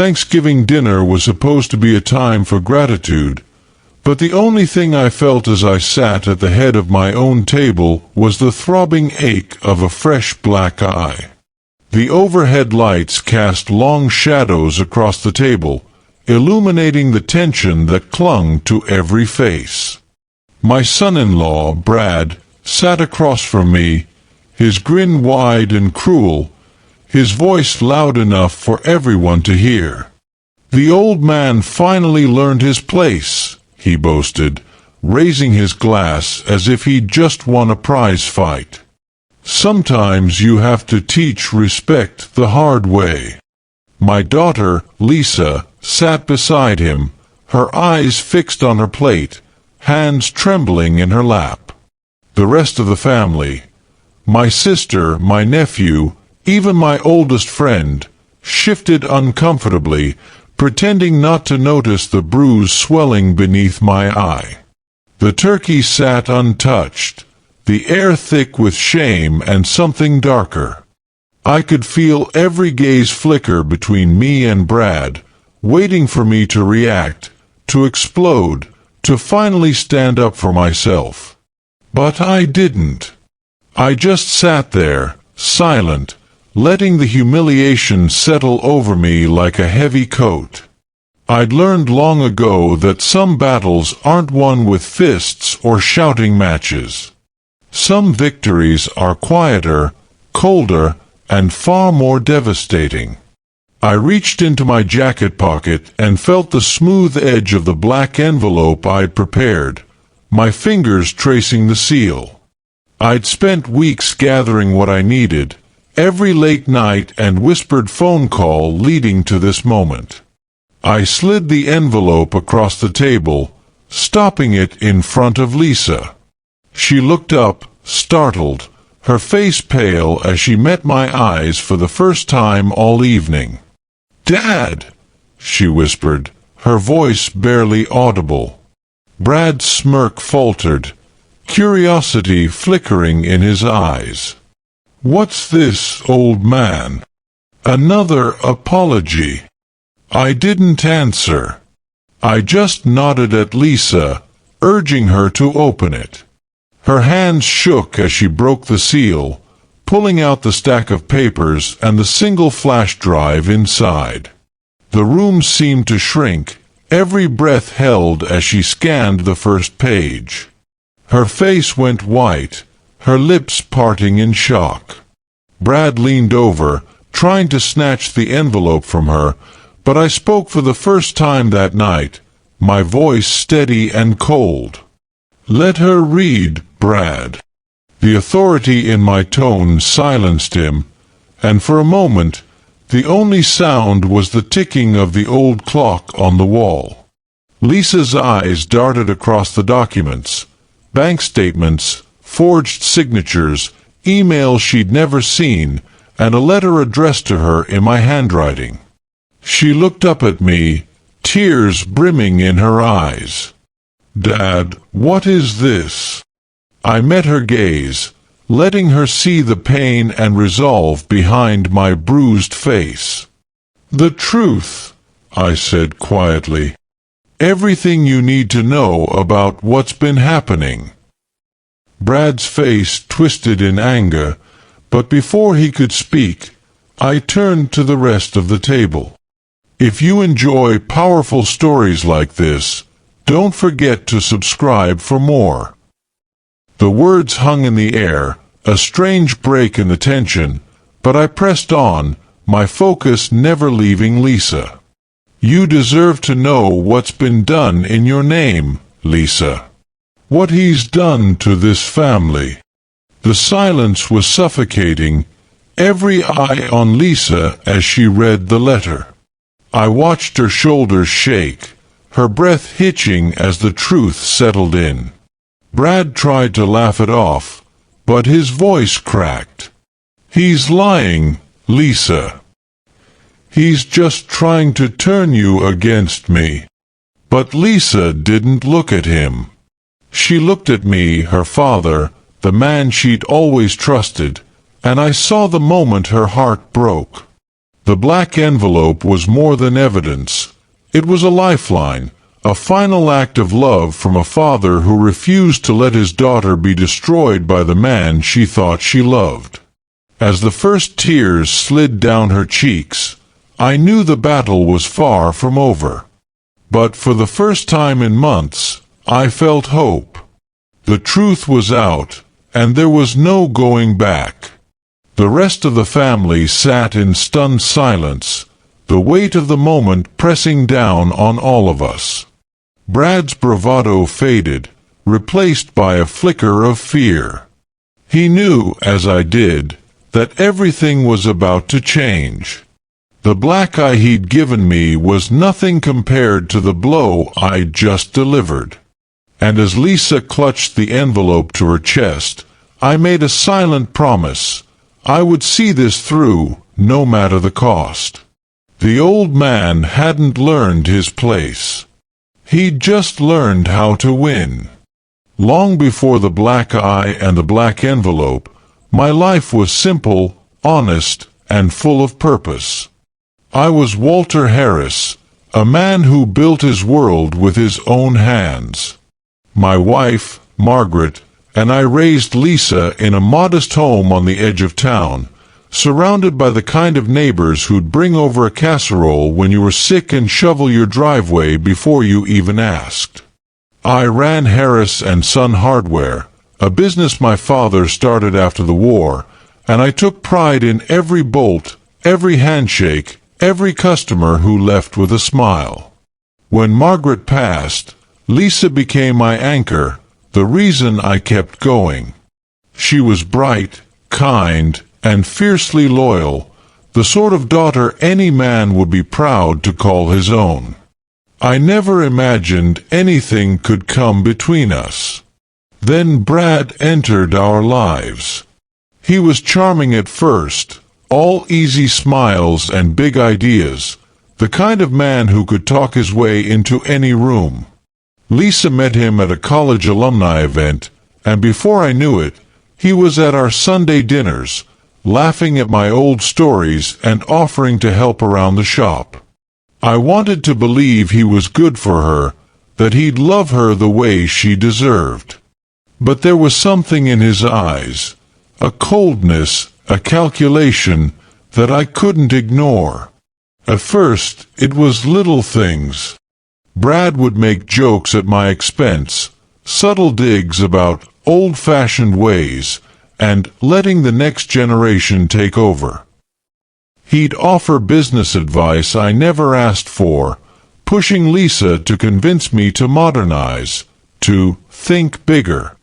Thanksgiving dinner was supposed to be a time for gratitude, but the only thing I felt as I sat at the head of my own table was the throbbing ache of a fresh black eye. The overhead lights cast long shadows across the table, illuminating the tension that clung to every face. My son-in-law, Brad, sat across from me, his grin wide and cruel, his voice loud enough for everyone to hear. "The old man finally learned his place," he boasted, raising his glass as if he'd just won a prize fight. "Sometimes you have to teach respect the hard way." My daughter, Lisa, sat beside him, her eyes fixed on her plate, hands trembling in her lap. The rest of the family, my sister, my nephew, even my oldest friend, shifted uncomfortably, pretending not to notice the bruise swelling beneath my eye. The turkey sat untouched, the air thick with shame and something darker. I could feel every gaze flicker between me and Brad, waiting for me to react, to explode, to finally stand up for myself. But I didn't. I just sat there, silent, letting the humiliation settle over me like a heavy coat. I'd learned long ago that some battles aren't won with fists or shouting matches. Some victories are quieter, colder, and far more devastating. I reached into my jacket pocket and felt the smooth edge of the black envelope I'd prepared, my fingers tracing the seal. I'd spent weeks gathering what I needed, every late night and whispered phone call leading to this moment. I slid the envelope across the table, stopping it in front of Lisa. She looked up, startled, her face pale as she met my eyes for the first time all evening. "Dad!" she whispered, her voice barely audible. Brad's smirk faltered, curiosity flickering in his eyes. "What's this, old man? Another apology?" I didn't answer. I just nodded at Lisa, urging her to open it. Her hands shook as she broke the seal, pulling out the stack of papers and the single flash drive inside. The room seemed to shrink, every breath held as she scanned the first page. Her face went white, her lips parting in shock. Brad leaned over, trying to snatch the envelope from her, but I spoke for the first time that night, my voice steady and cold. "Let her read, Brad." The authority in my tone silenced him, and for a moment, the only sound was the ticking of the old clock on the wall. Lisa's eyes darted across the documents, bank statements, forged signatures, emails she'd never seen, and a letter addressed to her in my handwriting. She looked up at me, tears brimming in her eyes. "Dad, what is this?" I met her gaze, letting her see the pain and resolve behind my bruised face. "The truth," I said quietly. "Everything you need to know about what's been happening." Brad's face twisted in anger, but before he could speak, I turned to the rest of the table. If you enjoy powerful stories like this, don't forget to subscribe for more. The words hung in the air, a strange break in the tension, but I pressed on, my focus never leaving Lisa. "You deserve to know what's been done in your name, Lisa. What he's done to this family." The silence was suffocating, every eye on Lisa as she read the letter. I watched her shoulders shake, her breath hitching as the truth settled in. Brad tried to laugh it off, but his voice cracked. "He's lying, Lisa. He's just trying to turn you against me." But Lisa didn't look at him. She looked at me, her father, the man she'd always trusted, and I saw the moment her heart broke. The black envelope was more than evidence. It was a lifeline, a final act of love from a father who refused to let his daughter be destroyed by the man she thought she loved. As the first tears slid down her cheeks, I knew the battle was far from over. But for the first time in months, I felt hope. The truth was out, and there was no going back. The rest of the family sat in stunned silence, the weight of the moment pressing down on all of us. Brad's bravado faded, replaced by a flicker of fear. He knew, as I did, that everything was about to change. The black eye he'd given me was nothing compared to the blow I'd just delivered. And as Lisa clutched the envelope to her chest, I made a silent promise. I would see this through, no matter the cost. The old man hadn't learned his place. He'd just learned how to win. Long before the black eye and the black envelope, my life was simple, honest, and full of purpose. I was Walter Harris, a man who built his world with his own hands. My wife, Margaret, and I raised Lisa in a modest home on the edge of town, surrounded by the kind of neighbors who'd bring over a casserole when you were sick and shovel your driveway before you even asked. I ran Harris and Son Hardware, a business my father started after the war, and I took pride in every bolt, every handshake, every customer who left with a smile. When Margaret passed, Lisa became my anchor, the reason I kept going. She was bright, kind, and fiercely loyal, the sort of daughter any man would be proud to call his own. I never imagined anything could come between us. Then Brad entered our lives. He was charming at first, all easy smiles and big ideas, the kind of man who could talk his way into any room. Lisa met him at a college alumni event, and before I knew it, he was at our Sunday dinners, laughing at my old stories and offering to help around the shop. I wanted to believe he was good for her, that he'd love her the way she deserved. But there was something in his eyes, a coldness, a calculation, that I couldn't ignore. At first, it was little things. Brad would make jokes at my expense, subtle digs about old-fashioned ways, and letting the next generation take over. He'd offer business advice I never asked for, pushing Lisa to convince me to modernize, to think bigger.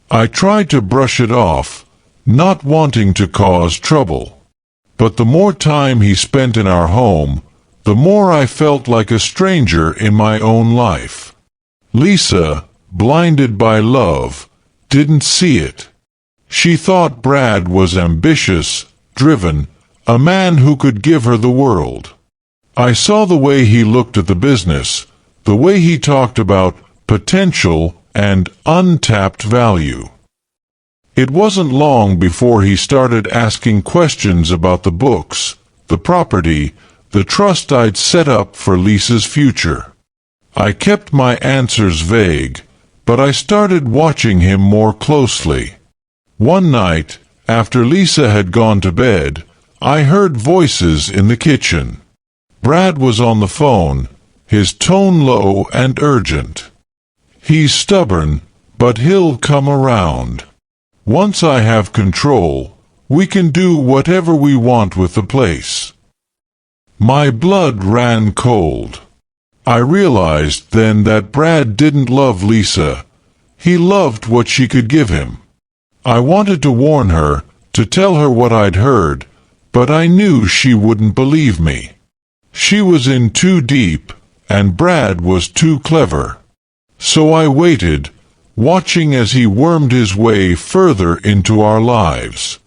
I tried to brush it off, not wanting to cause trouble. But the more time he spent in our home, the more I felt like a stranger in my own life. Lisa, blinded by love, didn't see it. She thought Brad was ambitious, driven, a man who could give her the world. I saw the way he looked at the business, the way he talked about potential and untapped value. It wasn't long before he started asking questions about the books, the property, the trust I'd set up for Lisa's future. I kept my answers vague, but I started watching him more closely. One night, after Lisa had gone to bed, I heard voices in the kitchen. Brad was on the phone, his tone low and urgent. "He's stubborn, but he'll come around. Once I have control, we can do whatever we want with the place." My blood ran cold. I realized then that Brad didn't love Lisa. He loved what she could give him. I wanted to warn her, to tell her what I'd heard, but I knew she wouldn't believe me. She was in too deep, and Brad was too clever. So I waited, watching as he wormed his way further into our lives.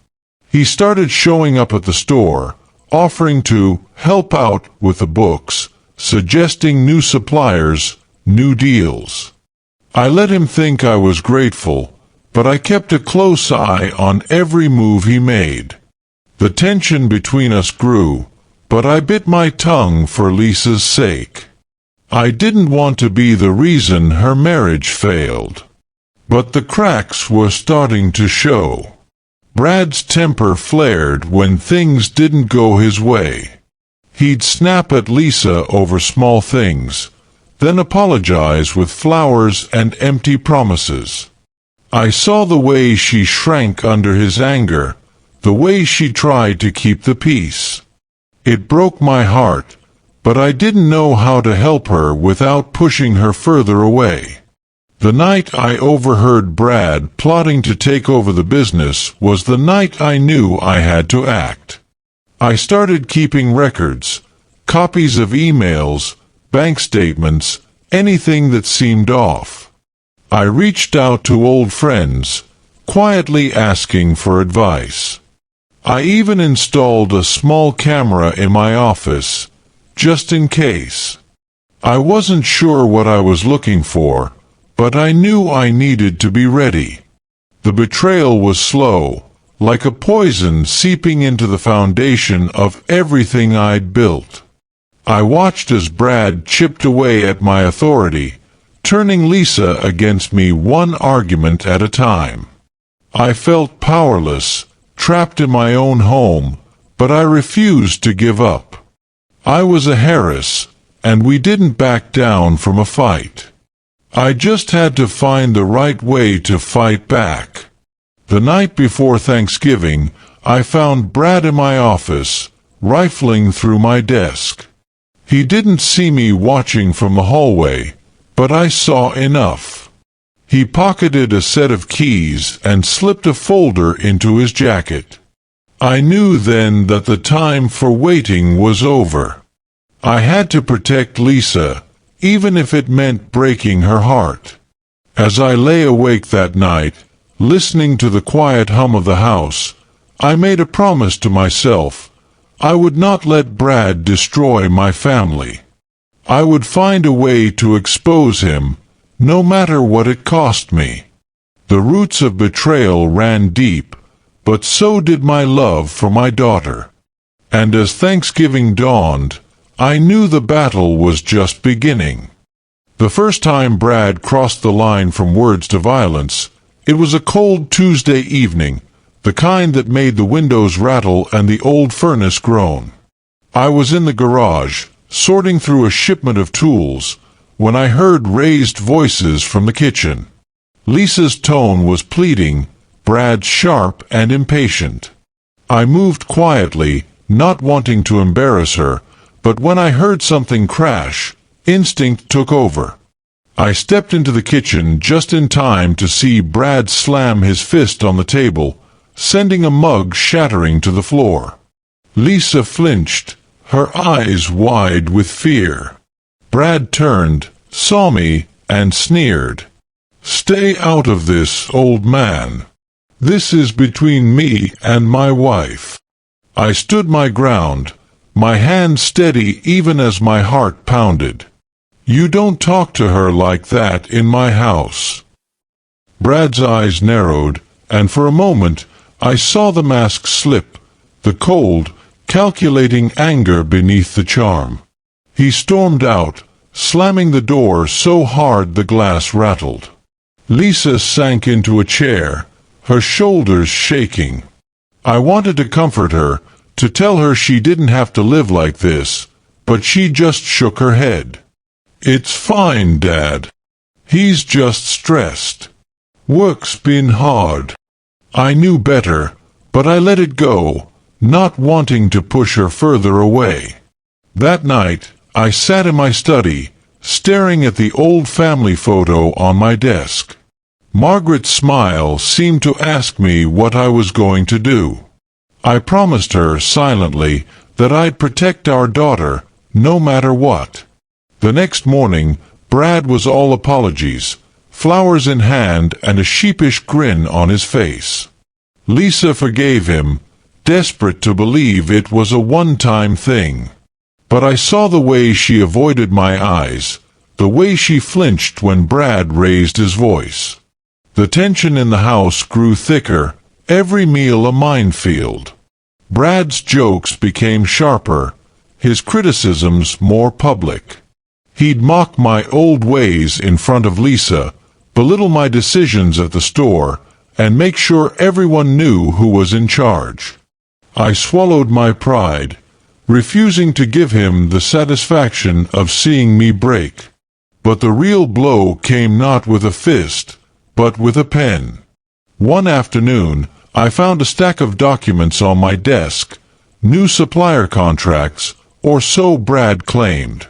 He started showing up at the store, offering to help out with the books, suggesting new suppliers, new deals. I let him think I was grateful, but I kept a close eye on every move he made. The tension between us grew, but I bit my tongue for Lisa's sake. I didn't want to be the reason her marriage failed. But the cracks were starting to show. Brad's temper flared when things didn't go his way. He'd snap at Lisa over small things, then apologize with flowers and empty promises. I saw the way she shrank under his anger, the way she tried to keep the peace. It broke my heart, but I didn't know how to help her without pushing her further away. The night I overheard Brad plotting to take over the business was the night I knew I had to act. I started keeping records, copies of emails, bank statements, anything that seemed off. I reached out to old friends, quietly asking for advice. I even installed a small camera in my office, just in case. I wasn't sure what I was looking for, but I knew I needed to be ready. The betrayal was slow, like a poison seeping into the foundation of everything I'd built. I watched as Brad chipped away at my authority, turning Lisa against me one argument at a time. I felt powerless, trapped in my own home, but I refused to give up. I was a Harris, and we didn't back down from a fight. I just had to find the right way to fight back. The night before Thanksgiving, I found Brad in my office, rifling through my desk. He didn't see me watching from the hallway, but I saw enough. He pocketed a set of keys and slipped a folder into his jacket. I knew then that the time for waiting was over. I had to protect Lisa, even if it meant breaking her heart. As I lay awake that night, listening to the quiet hum of the house, I made a promise to myself. I would not let Brad destroy my family. I would find a way to expose him, no matter what it cost me. The roots of betrayal ran deep, but so did my love for my daughter. And as Thanksgiving dawned, I knew the battle was just beginning. The first time Brad crossed the line from words to violence, it was a cold Tuesday evening, the kind that made the windows rattle and the old furnace groan. I was in the garage, sorting through a shipment of tools, when I heard raised voices from the kitchen. Lisa's tone was pleading, Brad's sharp and impatient. I moved quietly, not wanting to embarrass her, but when I heard something crash, instinct took over. I stepped into the kitchen just in time to see Brad slam his fist on the table, sending a mug shattering to the floor. Lisa flinched, her eyes wide with fear. Brad turned, saw me, and sneered. "Stay out of this, old man. This is between me and my wife." I stood my ground, my hand steady even as my heart pounded. "You don't talk to her like that in my house." Brad's eyes narrowed, and for a moment I saw the mask slip, the cold, calculating anger beneath the charm. He stormed out, slamming the door so hard the glass rattled. Lisa sank into a chair, her shoulders shaking. I wanted to comfort her, to tell her she didn't have to live like this, but she just shook her head. "It's fine, Dad. He's just stressed. Work's been hard." I knew better, but I let it go, not wanting to push her further away. That night, I sat in my study, staring at the old family photo on my desk. Margaret's smile seemed to ask me what I was going to do. I promised her silently that I'd protect our daughter, no matter what. The next morning, Brad was all apologies, flowers in hand and a sheepish grin on his face. Lisa forgave him, desperate to believe it was a one-time thing. But I saw the way she avoided my eyes, the way she flinched when Brad raised his voice. The tension in the house grew thicker, every meal a minefield. Brad's jokes became sharper, his criticisms more public. He'd mock my old ways in front of Lisa, belittle my decisions at the store, and make sure everyone knew who was in charge. I swallowed my pride, refusing to give him the satisfaction of seeing me break. But the real blow came not with a fist, but with a pen. One afternoon, I found a stack of documents on my desk, new supplier contracts, or so Brad claimed.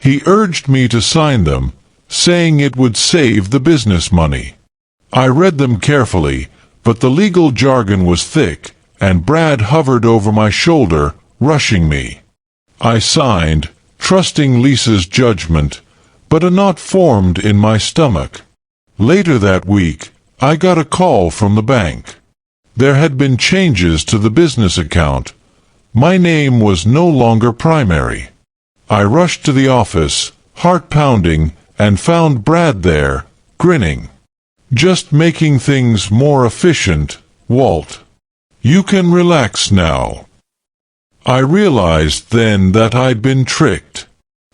He urged me to sign them, saying it would save the business money. I read them carefully, but the legal jargon was thick, and Brad hovered over my shoulder, rushing me. I signed, trusting Lisa's judgment, but a knot formed in my stomach. Later that week, I got a call from the bank. There had been changes to the business account. My name was no longer primary. I rushed to the office, heart pounding, and found Brad there, grinning. "Just making things more efficient, Walt. You can relax now." I realized then that I'd been tricked.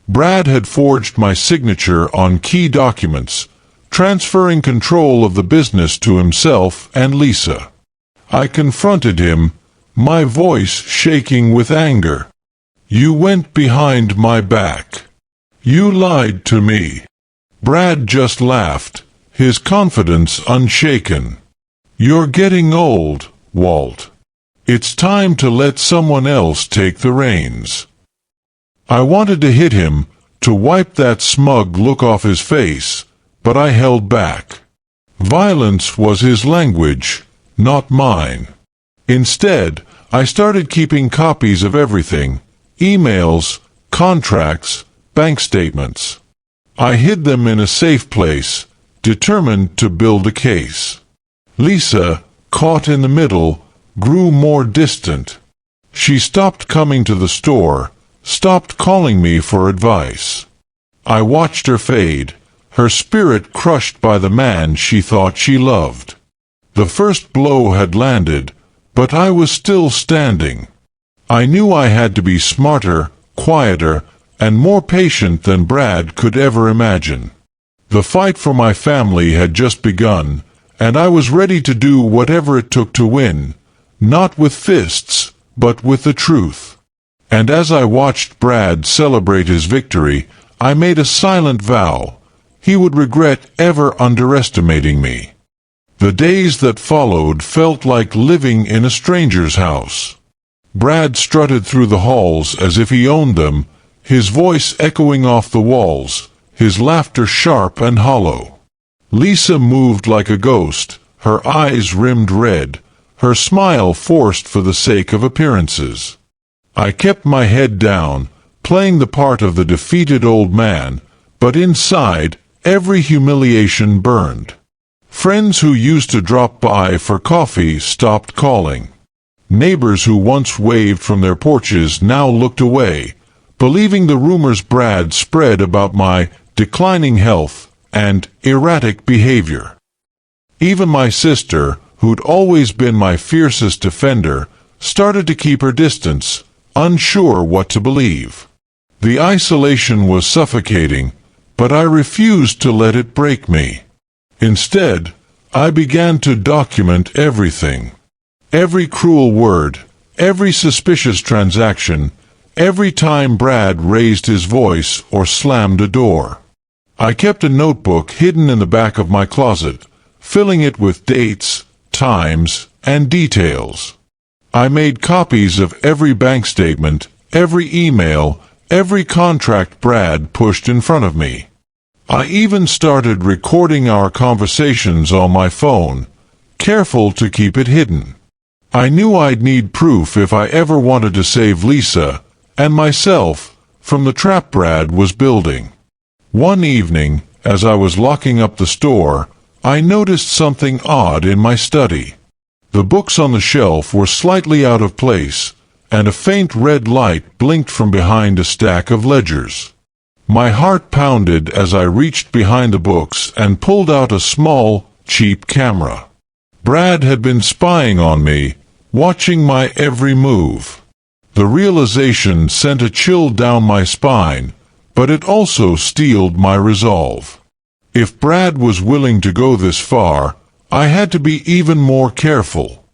Brad had forged my signature on key documents, transferring control of the business to himself and Lisa. I confronted him, my voice shaking with anger. "You went behind my back. You lied to me." Brad just laughed, his confidence unshaken. "You're getting old, Walt. It's time to let someone else take the reins." I wanted to hit him, to wipe that smug look off his face, but I held back. Violence was his language, not mine. Instead, I started keeping copies of everything: emails, contracts, bank statements. I hid them in a safe place, determined to build a case. Lisa, caught in the middle, grew more distant. She stopped coming to the store, stopped calling me for advice. I watched her fade, her spirit crushed by the man she thought she loved. The first blow had landed, but I was still standing. I knew I had to be smarter, quieter, and more patient than Brad could ever imagine. The fight for my family had just begun, and I was ready to do whatever it took to win, not with fists, but with the truth. And as I watched Brad celebrate his victory, I made a silent vow: he would regret ever underestimating me. The days that followed felt like living in a stranger's house. Brad strutted through the halls as if he owned them, his voice echoing off the walls, his laughter sharp and hollow. Lisa moved like a ghost, her eyes rimmed red, her smile forced for the sake of appearances. I kept my head down, playing the part of the defeated old man, but inside, every humiliation burned. Friends who used to drop by for coffee stopped calling. Neighbors who once waved from their porches now looked away, believing the rumors Brad spread about my declining health and erratic behavior. Even my sister, who'd always been my fiercest defender, started to keep her distance, unsure what to believe. The isolation was suffocating, but I refused to let it break me. Instead, I began to document everything. Every cruel word, every suspicious transaction, every time Brad raised his voice or slammed a door. I kept a notebook hidden in the back of my closet, filling it with dates, times, and details. I made copies of every bank statement, every email, every contract Brad pushed in front of me. I even started recording our conversations on my phone, careful to keep it hidden. I knew I'd need proof if I ever wanted to save Lisa, and myself, from the trap Brad was building. One evening, as I was locking up the store, I noticed something odd in my study. The books on the shelf were slightly out of place, and a faint red light blinked from behind a stack of ledgers. My heart pounded as I reached behind the books and pulled out a small, cheap camera. Brad had been spying on me, watching my every move. The realization sent a chill down my spine, but it also steeled my resolve. If Brad was willing to go this far, I had to be even more careful.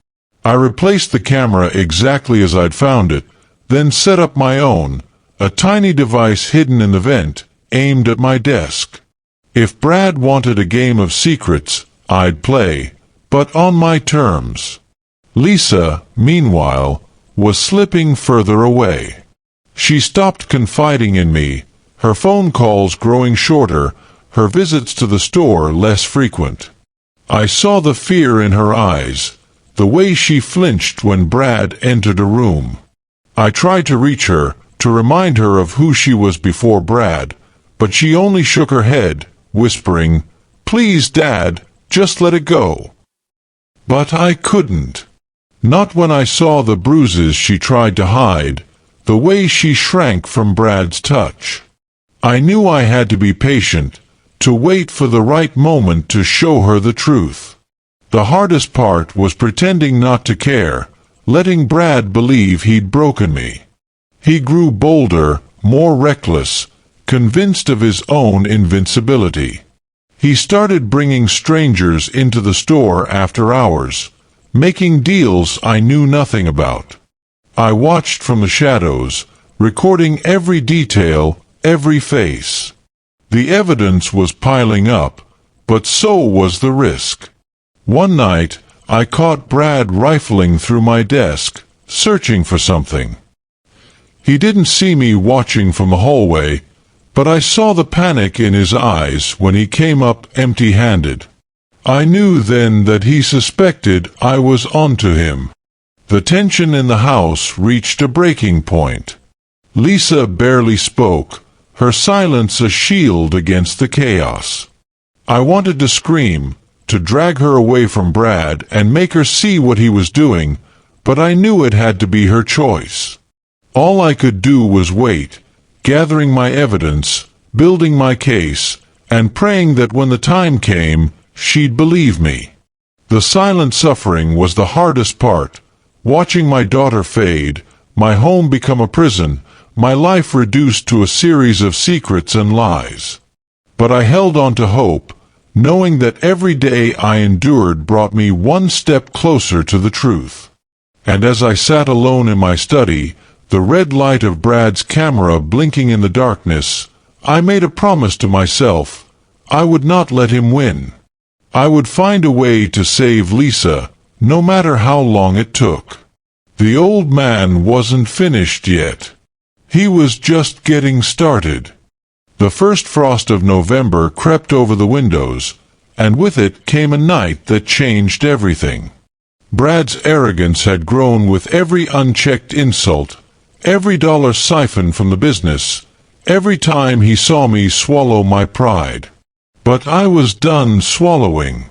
I replaced the camera exactly as I'd found it, then set up my own, a tiny device hidden in the vent, aimed at my desk. If Brad wanted a game of secrets, I'd play, but on my terms. Lisa, meanwhile, was slipping further away. She stopped confiding in me, her phone calls growing shorter, her visits to the store less frequent. I saw the fear in her eyes, the way she flinched when Brad entered a room. I tried to reach her, to remind her of who she was before Brad, but she only shook her head, whispering, "Please, Dad, just let it go." But I couldn't. Not when I saw the bruises she tried to hide, the way she shrank from Brad's touch. I knew I had to be patient, to wait for the right moment to show her the truth. The hardest part was pretending not to care, letting Brad believe he'd broken me. He grew bolder, more reckless, convinced of his own invincibility. He started bringing strangers into the store after hours, making deals I knew nothing about. I watched from the shadows, recording every detail, every face. The evidence was piling up, but so was the risk. One night, I caught Brad rifling through my desk, searching for something. He didn't see me watching from the hallway, but I saw the panic in his eyes when he came up empty-handed. I knew then that he suspected I was onto him. The tension in the house reached a breaking point. Lisa barely spoke, her silence a shield against the chaos. I wanted to scream, to drag her away from Brad and make her see what he was doing, but I knew it had to be her choice. All I could do was wait, gathering my evidence, building my case, and praying that when the time came, she'd believe me. The silent suffering was the hardest part, watching my daughter fade, my home become a prison, my life reduced to a series of secrets and lies. But I held on to hope, knowing that every day I endured brought me one step closer to the truth. And as I sat alone in my study, the red light of Brad's camera blinking in the darkness, I made a promise to myself. I would not let him win. I would find a way to save Lisa, no matter how long it took. The old man wasn't finished yet. He was just getting started. The first frost of November crept over the windows, and with it came a night that changed everything. Brad's arrogance had grown with every unchecked insult, every dollar siphoned from the business, every time he saw me swallow my pride. But I was done swallowing.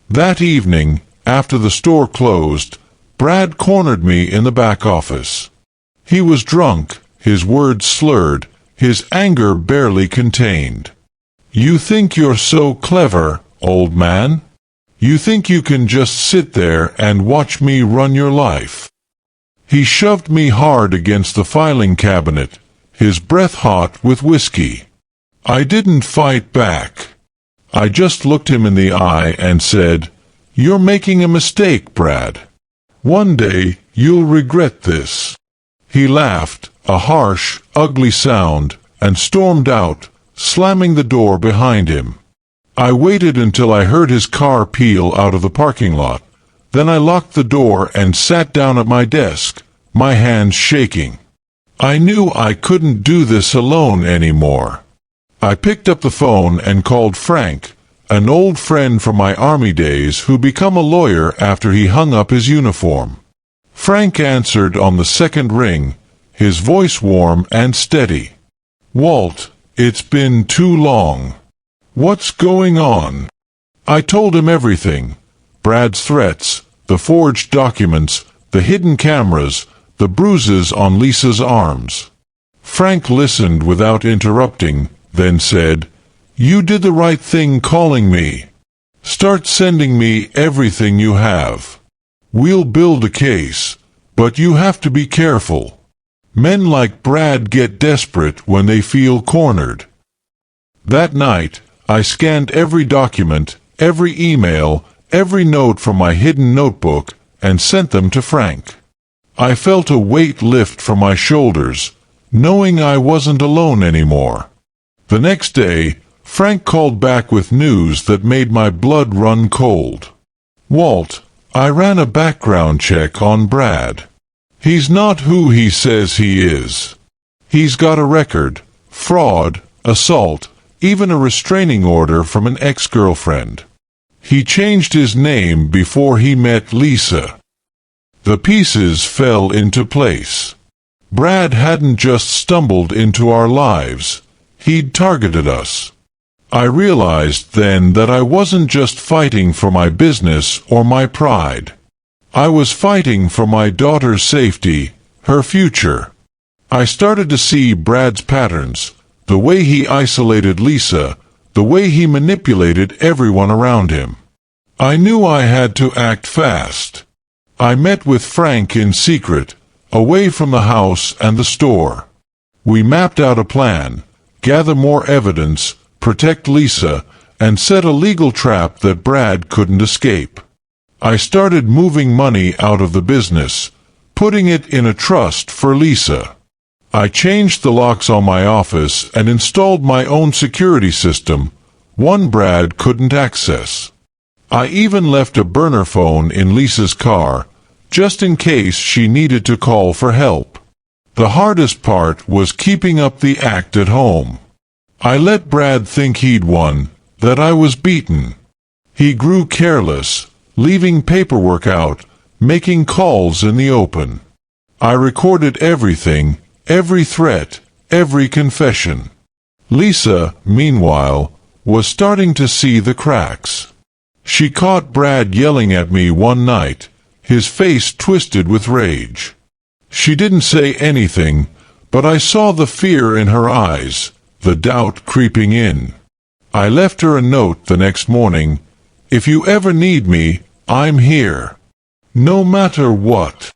That evening, after the store closed, Brad cornered me in the back office. He was drunk, his words slurred, his anger barely contained. "You think you're so clever, old man? You think you can just sit there and watch me run your life?" He shoved me hard against the filing cabinet, his breath hot with whiskey. I didn't fight back. I just looked him in the eye and said, "You're making a mistake, Brad. One day, you'll regret this." He laughed, a harsh, ugly sound, and stormed out, slamming the door behind him. I waited until I heard his car peel out of the parking lot. Then I locked the door and sat down at my desk, my hands shaking. I knew I couldn't do this alone anymore. I picked up the phone and called Frank, an old friend from my army days who became a lawyer after he hung up his uniform. Frank answered on the second ring, his voice warm and steady. "Walt, it's been too long. What's going on?" I told him everything. Brad's threats, the forged documents, the hidden cameras, the bruises on Lisa's arms. Frank listened without interrupting, then said, "You did the right thing calling me. Start sending me everything you have. We'll build a case, but you have to be careful. Men like Brad get desperate when they feel cornered. That night, I scanned every document, every email, every note from my hidden notebook, and sent them to Frank. I felt a weight lift from my shoulders, knowing I wasn't alone anymore. The next day, Frank called back with news that made my blood run cold. "Walt, I ran a background check on Brad. He's not who he says he is. He's got a record, fraud, assault, even a restraining order from an ex-girlfriend. He changed his name before he met Lisa." The pieces fell into place. Brad hadn't just stumbled into our lives. He'd targeted us. I realized then that I wasn't just fighting for my business or my pride. I was fighting for my daughter's safety, her future. I started to see Brad's patterns, the way he isolated Lisa, the way he manipulated everyone around him. I knew I had to act fast. I met with Frank in secret, away from the house and the store. We mapped out a plan, gather more evidence, protect Lisa, and set a legal trap that Brad couldn't escape. I started moving money out of the business, putting it in a trust for Lisa. I changed the locks on my office and installed my own security system, one Brad couldn't access. I even left a burner phone in Lisa's car, just in case she needed to call for help. The hardest part was keeping up the act at home. I let Brad think he'd won, that I was beaten. He grew careless, leaving paperwork out, making calls in the open. I recorded everything, every threat, every confession. Lisa, meanwhile, was starting to see the cracks. She caught Brad yelling at me one night, his face twisted with rage. She didn't say anything, but I saw the fear in her eyes, the doubt creeping in. I left her a note the next morning. "If you ever need me, I'm here. No matter what."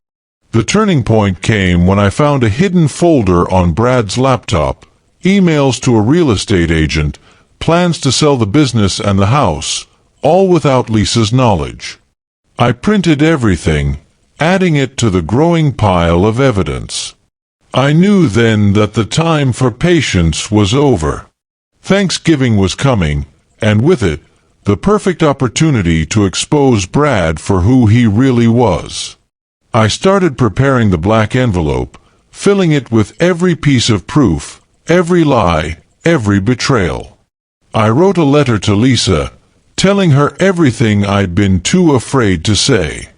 The turning point came when I found a hidden folder on Brad's laptop, emails to a real estate agent, plans to sell the business and the house, all without Lisa's knowledge. I printed everything, adding it to the growing pile of evidence. I knew then that the time for patience was over. Thanksgiving was coming, and with it, the perfect opportunity to expose Brad for who he really was. I started preparing the black envelope, filling it with every piece of proof, every lie, every betrayal. I wrote a letter to Lisa, telling her everything I'd been too afraid to say.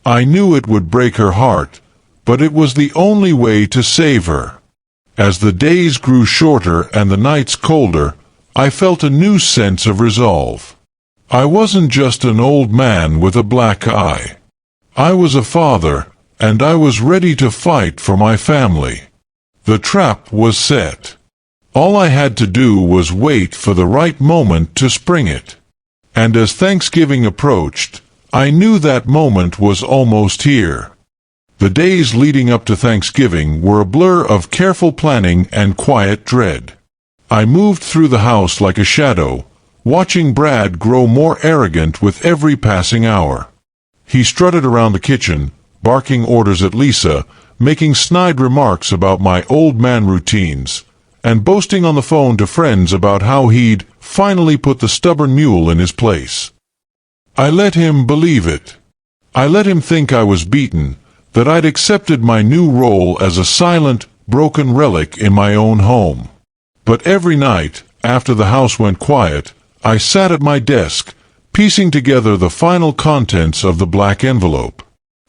I knew it would break her heart, but it was the only way to save her. As the days grew shorter and the nights colder, I felt a new sense of resolve. I wasn't just an old man with a black eye. I was a father, and I was ready to fight for my family. The trap was set. All I had to do was wait for the right moment to spring it. And as Thanksgiving approached, I knew that moment was almost here. The days leading up to Thanksgiving were a blur of careful planning and quiet dread. I moved through the house like a shadow, watching Brad grow more arrogant with every passing hour. He strutted around the kitchen, barking orders at Lisa, making snide remarks about my old man routines, and boasting on the phone to friends about how he'd finally put the stubborn mule in his place. I let him believe it. I let him think I was beaten, that I'd accepted my new role as a silent, broken relic in my own home. But every night, after the house went quiet, I sat at my desk, piecing together the final contents of the black envelope.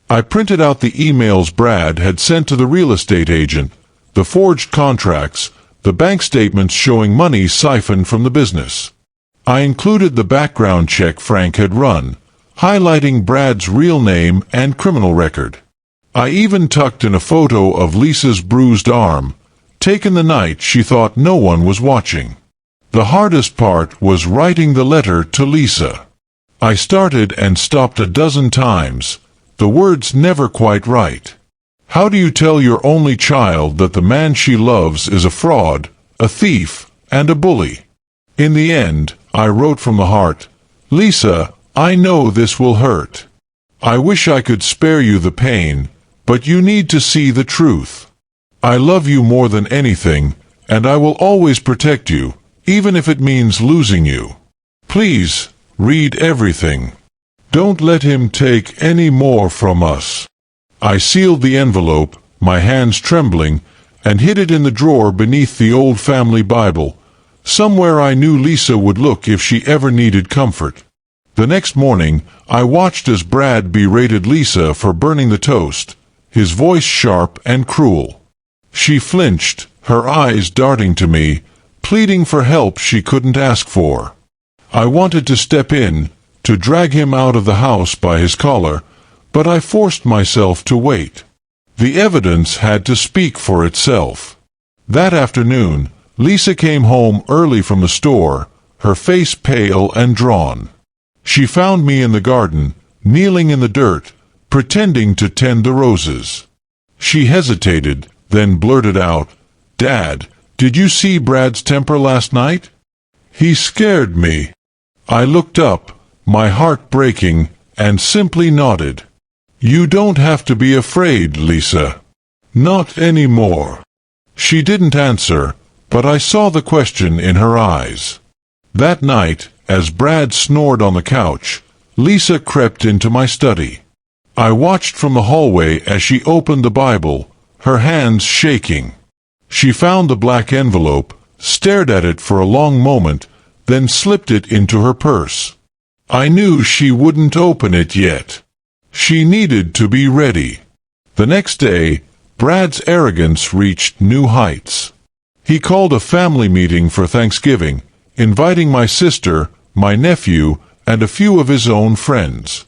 I printed out the emails Brad had sent to the real estate agent, the forged contracts, the bank statements showing money siphoned from the business. I included the background check Frank had run, highlighting Brad's real name and criminal record. I even tucked in a photo of Lisa's bruised arm, taken the night she thought no one was watching. The hardest part was writing the letter to Lisa. I started and stopped a dozen times, the words never quite right. How do you tell your only child that the man she loves is a fraud, a thief, and a bully? In the end, I wrote from the heart, "Lisa, I know this will hurt. I wish I could spare you the pain, but you need to see the truth. I love you more than anything, and I will always protect you, even if it means losing you. Please, read everything. Don't let him take any more from us." I sealed the envelope, my hands trembling, and hid it in the drawer beneath the old family Bible, somewhere I knew Lisa would look if she ever needed comfort. The next morning, I watched as Brad berated Lisa for burning the toast, his voice sharp and cruel. She flinched, her eyes darting to me, pleading for help she couldn't ask for. I wanted to step in, to drag him out of the house by his collar, but I forced myself to wait. The evidence had to speak for itself. That afternoon, Lisa came home early from the store, her face pale and drawn. She found me in the garden, kneeling in the dirt, pretending to tend the roses. She hesitated, then blurted out, "Dad, did you see Brad's temper last night? He scared me." I looked up, my heart breaking, and simply nodded. "You don't have to be afraid, Lisa. Not anymore." She didn't answer, but I saw the question in her eyes. That night, as Brad snored on the couch, Lisa crept into my study. I watched from the hallway as she opened the Bible, her hands shaking. She found the black envelope, stared at it for a long moment, then slipped it into her purse. I knew she wouldn't open it yet. She needed to be ready. The next day, Brad's arrogance reached new heights. He called a family meeting for Thanksgiving, inviting my sister, my nephew, and a few of his own friends.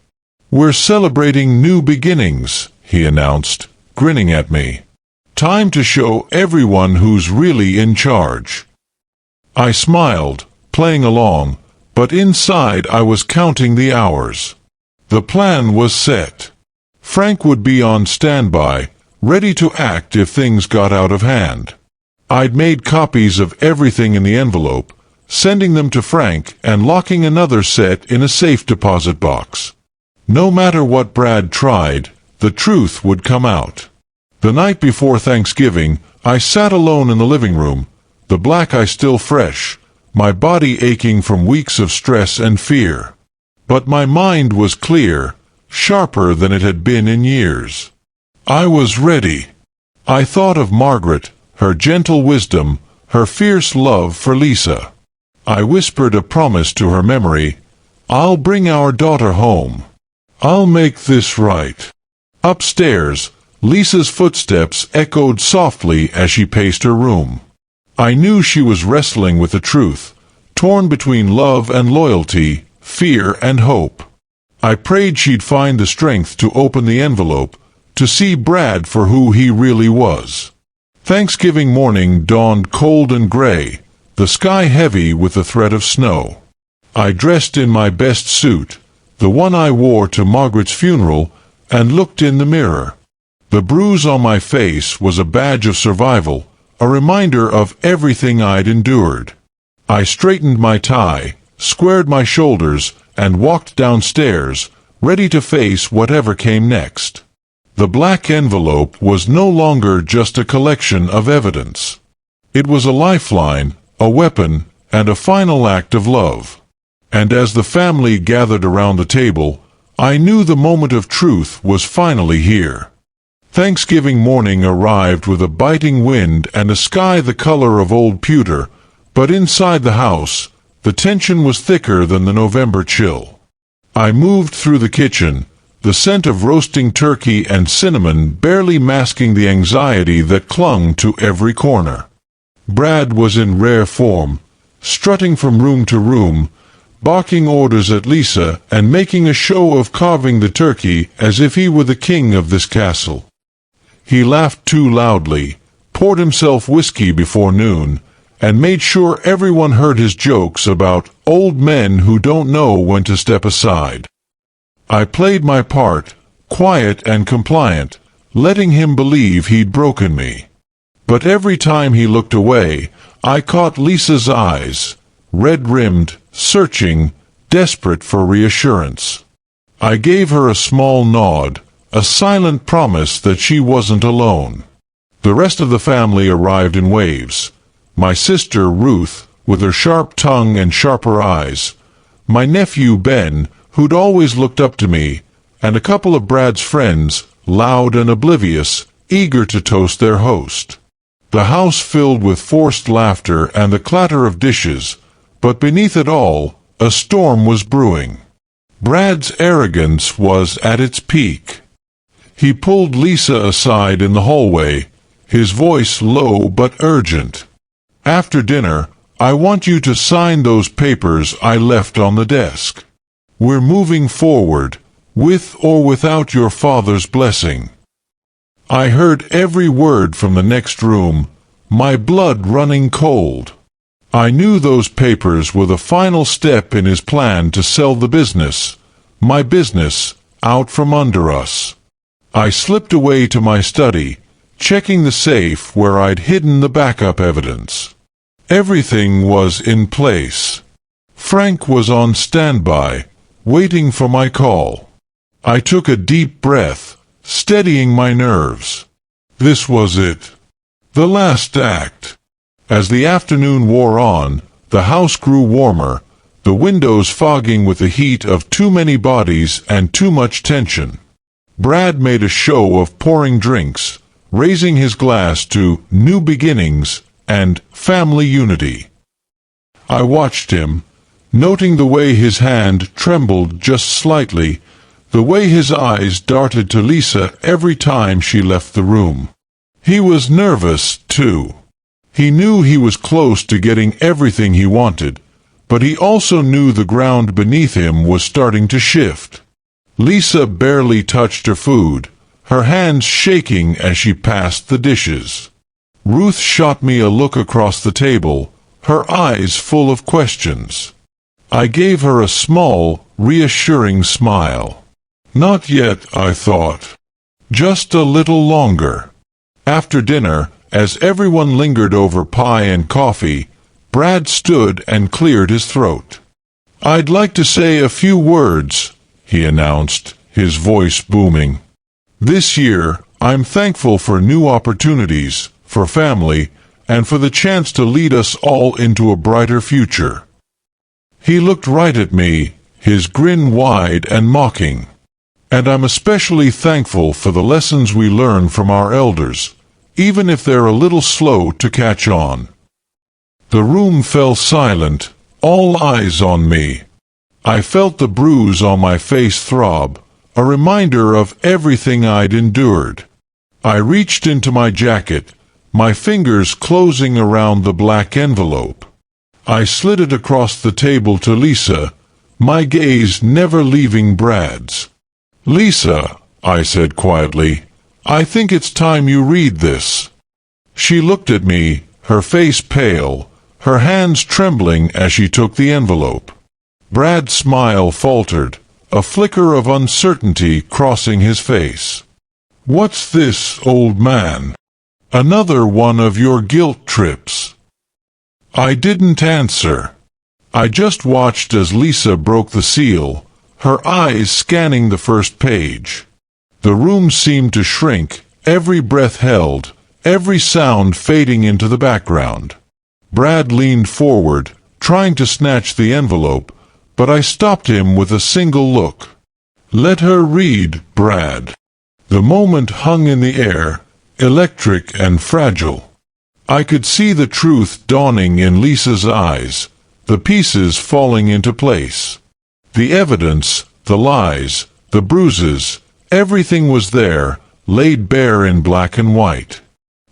"We're celebrating new beginnings," he announced, grinning at me. "Time to show everyone who's really in charge." I smiled, playing along, but inside I was counting the hours. The plan was set. Frank would be on standby, ready to act if things got out of hand. I'd made copies of everything in the envelope, sending them to Frank and locking another set in a safe deposit box. No matter what Brad tried, the truth would come out. The night before Thanksgiving, I sat alone in the living room, the black eye still fresh, my body aching from weeks of stress and fear. But my mind was clear, sharper than it had been in years. I was ready. I thought of Margaret, her gentle wisdom, her fierce love for Lisa. I whispered a promise to her memory, "I'll bring our daughter home. I'll make this right." Upstairs, Lisa's footsteps echoed softly as she paced her room. I knew she was wrestling with the truth, torn between love and loyalty, fear and hope. I prayed she'd find the strength to open the envelope, to see Brad for who he really was. Thanksgiving morning dawned cold and gray, the sky heavy with the threat of snow. I dressed in my best suit, the one I wore to Margaret's funeral, and looked in the mirror. The bruise on my face was a badge of survival, a reminder of everything I'd endured. I straightened my tie, squared my shoulders, and walked downstairs, ready to face whatever came next. The black envelope was no longer just a collection of evidence. It was a lifeline, a weapon, and a final act of love. And as the family gathered around the table, I knew the moment of truth was finally here. Thanksgiving morning arrived with a biting wind and a sky the color of old pewter, but inside the house, the tension was thicker than the November chill. I moved through the kitchen, the scent of roasting turkey and cinnamon barely masking the anxiety that clung to every corner. Brad was in rare form, strutting from room to room, barking orders at Lisa and making a show of carving the turkey as if he were the king of this castle. He laughed too loudly, poured himself whiskey before noon, and made sure everyone heard his jokes about old men who don't know when to step aside. I played my part, quiet and compliant, letting him believe he'd broken me. But every time he looked away, I caught Lisa's eyes, red-rimmed, searching, desperate for reassurance. I gave her a small nod, a silent promise that she wasn't alone. The rest of the family arrived in waves. My sister, Ruth, with her sharp tongue and sharper eyes, my nephew, Ben, who'd always looked up to me, and a couple of Brad's friends, loud and oblivious, eager to toast their host. The house filled with forced laughter and the clatter of dishes, but beneath it all, a storm was brewing. Brad's arrogance was at its peak. He pulled Lisa aside in the hallway, his voice low but urgent. "After dinner, I want you to sign those papers I left on the desk. We're moving forward, with or without your father's blessing." I heard every word from the next room, my blood running cold. I knew those papers were the final step in his plan to sell the business, my business, out from under us. I slipped away to my study, checking the safe where I'd hidden the backup evidence. Everything was in place. Frank was on standby, waiting for my call. I took a deep breath, steadying my nerves. This was it. The last act. As the afternoon wore on, the house grew warmer, the windows fogging with the heat of too many bodies and too much tension. Brad made a show of pouring drinks, raising his glass to new beginnings and family unity. I watched him, noting the way his hand trembled just slightly, the way his eyes darted to Lisa every time she left the room. He was nervous, too. He knew he was close to getting everything he wanted, but he also knew the ground beneath him was starting to shift. Lisa barely touched her food, her hands shaking as she passed the dishes. Ruth shot me a look across the table, her eyes full of questions. I gave her a small, reassuring smile. Not yet, I thought. Just a little longer. After dinner, as everyone lingered over pie and coffee, Brad stood and cleared his throat. "I'd like to say a few words," he announced, his voice booming. "This year, I'm thankful for new opportunities, for family, and for the chance to lead us all into a brighter future." He looked right at me, his grin wide and mocking. "And I'm especially thankful for the lessons we learn from our elders, even if they're a little slow to catch on." The room fell silent, all eyes on me. I felt the bruise on my face throb, a reminder of everything I'd endured. I reached into my jacket, my fingers closing around the black envelope. I slid it across the table to Lisa, my gaze never leaving Brad's. "Lisa," I said quietly, "I think it's time you read this." She looked at me, her face pale, her hands trembling as she took the envelope. Brad's smile faltered, a flicker of uncertainty crossing his face. "What's this, old man? Another one of your guilt trips?" I didn't answer. I just watched as Lisa broke the seal, her eyes scanning the first page. The room seemed to shrink, every breath held, every sound fading into the background. Brad leaned forward, trying to snatch the envelope, but I stopped him with a single look. "Let her read, Brad." The moment hung in the air, electric and fragile. I could see the truth dawning in Lisa's eyes, the pieces falling into place. The evidence, the lies, the bruises, everything was there, laid bare in black and white.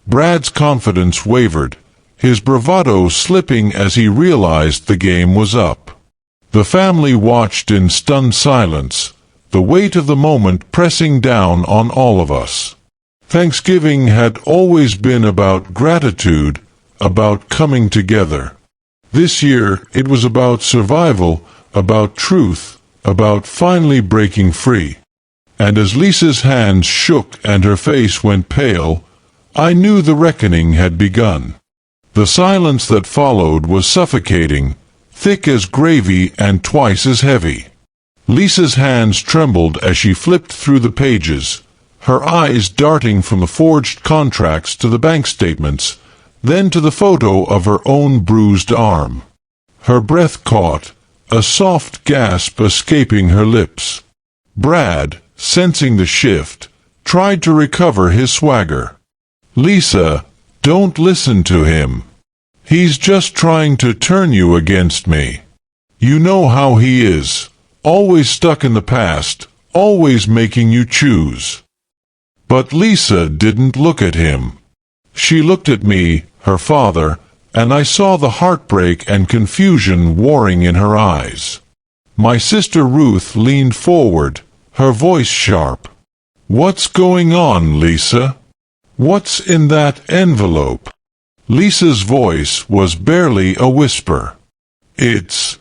Brad's confidence wavered, his bravado slipping as he realized the game was up. The family watched in stunned silence, the weight of the moment pressing down on all of us. Thanksgiving had always been about gratitude, about coming together. This year it was about survival, about truth, about finally breaking free. And as Lisa's hands shook and her face went pale, I knew the reckoning had begun. The silence that followed was suffocating, thick as gravy and twice as heavy. Lisa's hands trembled as she flipped through the pages, her eyes darting from the forged contracts to the bank statements, then to the photo of her own bruised arm. Her breath caught, a soft gasp escaping her lips. Brad, sensing the shift, tried to recover his swagger. "Lisa, don't listen to him. He's just trying to turn you against me. You know how he is, always stuck in the past, always making you choose." But Lisa didn't look at him. She looked at me, her father, and I saw the heartbreak and confusion warring in her eyes. My sister Ruth leaned forward, her voice sharp. "What's going on, Lisa? What's in that envelope?" Lisa's voice was barely a whisper. It's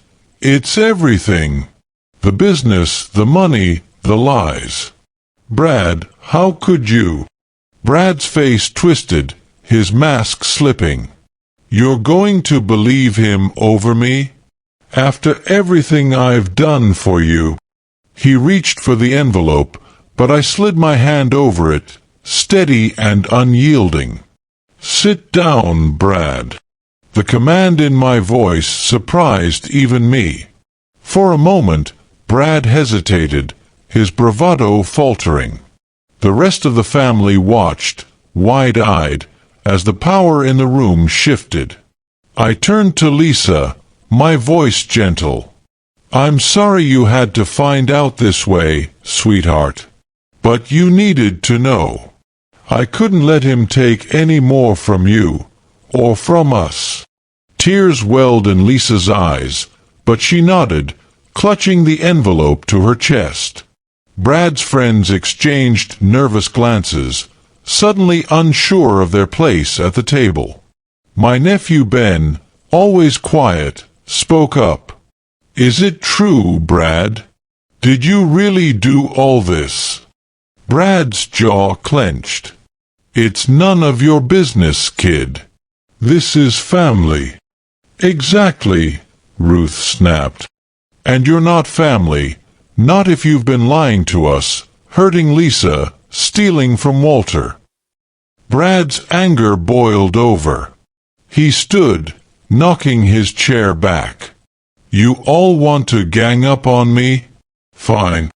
everything. The business, the money, the lies." "Brad, how could you?" Brad's face twisted, his mask slipping. "You're going to believe him over me? After everything I've done for you?" He reached for the envelope, but I slid my hand over it, steady and unyielding. "Sit down, Brad." The command in my voice surprised even me. For a moment, Brad hesitated, his bravado faltering. The rest of the family watched, wide-eyed, as the power in the room shifted. I turned to Lisa, my voice gentle. "I'm sorry you had to find out this way, sweetheart. But you needed to know. I couldn't let him take any more from you, or from us." Tears welled in Lisa's eyes, but she nodded, clutching the envelope to her chest. Brad's friends exchanged nervous glances, suddenly unsure of their place at the table. My nephew Ben, always quiet, spoke up. "Is it true, Brad? Did you really do all this?" Brad's jaw clenched. "It's none of your business, kid. This is family." "Exactly," Ruth snapped. "And you're not family, not if you've been lying to us, hurting Lisa, stealing from Walter." Brad's anger boiled over. He stood, knocking his chair back. "You all want to gang up on me? Fine.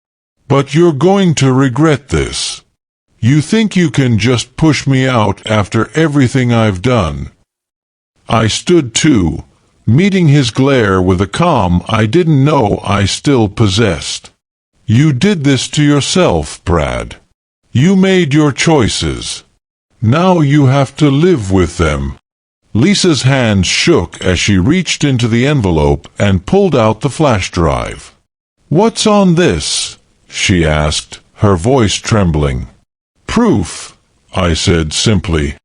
But you're going to regret this. You think you can just push me out after everything I've done." I stood too, meeting his glare with a calm I didn't know I still possessed. "You did this to yourself, Brad. You made your choices. Now you have to live with them." Lisa's hands shook as she reached into the envelope and pulled out the flash drive. "What's on this?" she asked, her voice trembling. "Proof," I said simply.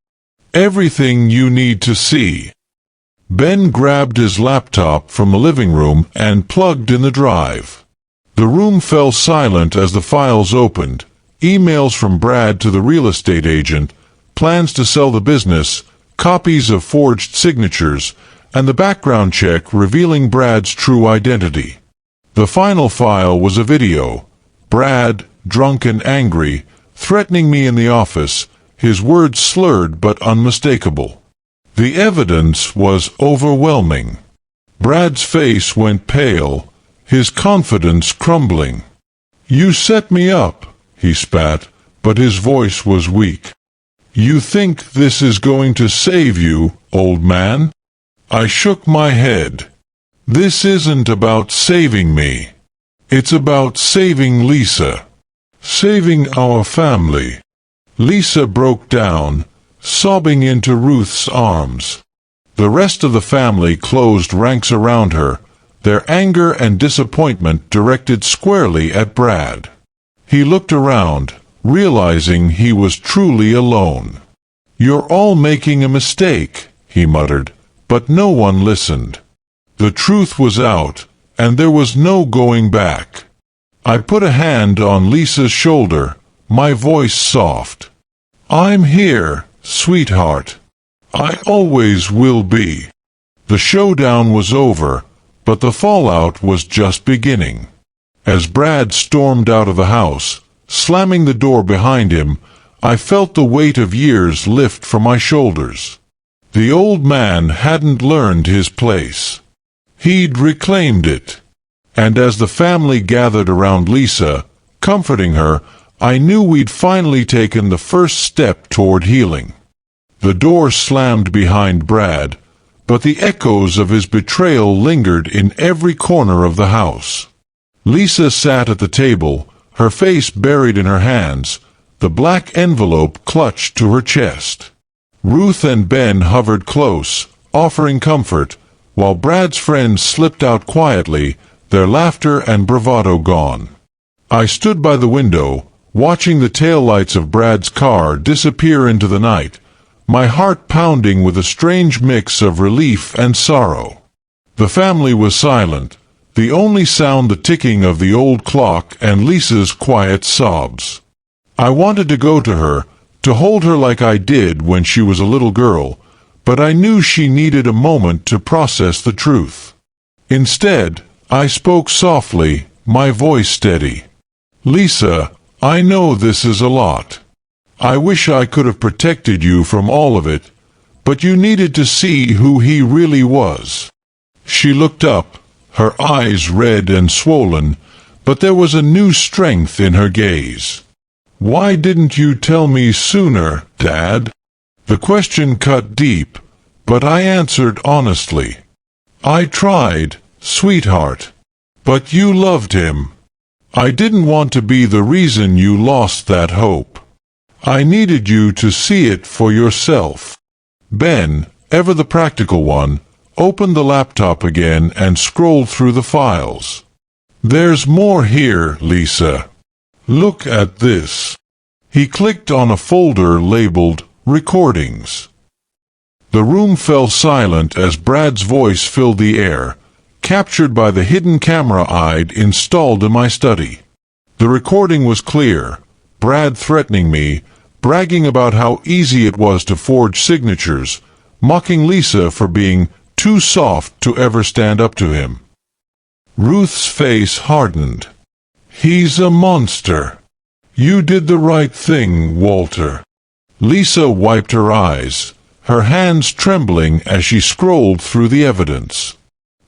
"Everything you need to see." Ben grabbed his laptop from the living room and plugged in the drive. The room fell silent as the files opened, emails from Brad to the real estate agent, plans to sell the business, copies of forged signatures, and the background check revealing Brad's true identity. The final file was a video. Brad, drunk and angry, threatening me in the office, his words slurred but unmistakable. The evidence was overwhelming. Brad's face went pale, his confidence crumbling. "You set me up," he spat, but his voice was weak. "You think this is going to save you, old man?" I shook my head. "This isn't about saving me. It's about saving Lisa. Saving our family." Lisa broke down, sobbing into Ruth's arms. The rest of the family closed ranks around her, their anger and disappointment directed squarely at Brad. He looked around, realizing he was truly alone. "You're all making a mistake," he muttered, but no one listened. The truth was out, and there was no going back. I put a hand on Lisa's shoulder, my voice soft. "I'm here, sweetheart. I always will be." The showdown was over, but the fallout was just beginning. As Brad stormed out of the house, slamming the door behind him, I felt the weight of years lift from my shoulders. The old man hadn't learned his place. He'd reclaimed it. And as the family gathered around Lisa, comforting her, I knew we'd finally taken the first step toward healing. The door slammed behind Brad, but the echoes of his betrayal lingered in every corner of the house. Lisa sat at the table, her face buried in her hands, the black envelope clutched to her chest. Ruth and Ben hovered close, offering comfort, while Brad's friends slipped out quietly, their laughter and bravado gone. I stood by the window, watching the taillights of Brad's car disappear into the night, my heart pounding with a strange mix of relief and sorrow. The family was silent, the only sound the ticking of the old clock and Lisa's quiet sobs. I wanted to go to her, to hold her like I did when she was a little girl, but I knew she needed a moment to process the truth. Instead, I spoke softly, my voice steady. "Lisa, I know this is a lot. I wish I could have protected you from all of it, but you needed to see who he really was." She looked up, her eyes red and swollen, but there was a new strength in her gaze. "Why didn't you tell me sooner, Dad?" The question cut deep, but I answered honestly. "I tried, sweetheart. But you loved him. I didn't want to be the reason you lost that hope. I needed you to see it for yourself." Ben, ever the practical one, opened the laptop again and scrolled through the files. "There's more here, Lisa. Look at this." He clicked on a folder labeled Recordings. The room fell silent as Brad's voice filled the air, captured by the hidden camera I'd installed in my study. The recording was clear, Brad threatening me, bragging about how easy it was to forge signatures, mocking Lisa for being too soft to ever stand up to him. Ruth's face hardened. "He's a monster. You did the right thing, Walter." Lisa wiped her eyes, her hands trembling as she scrolled through the evidence.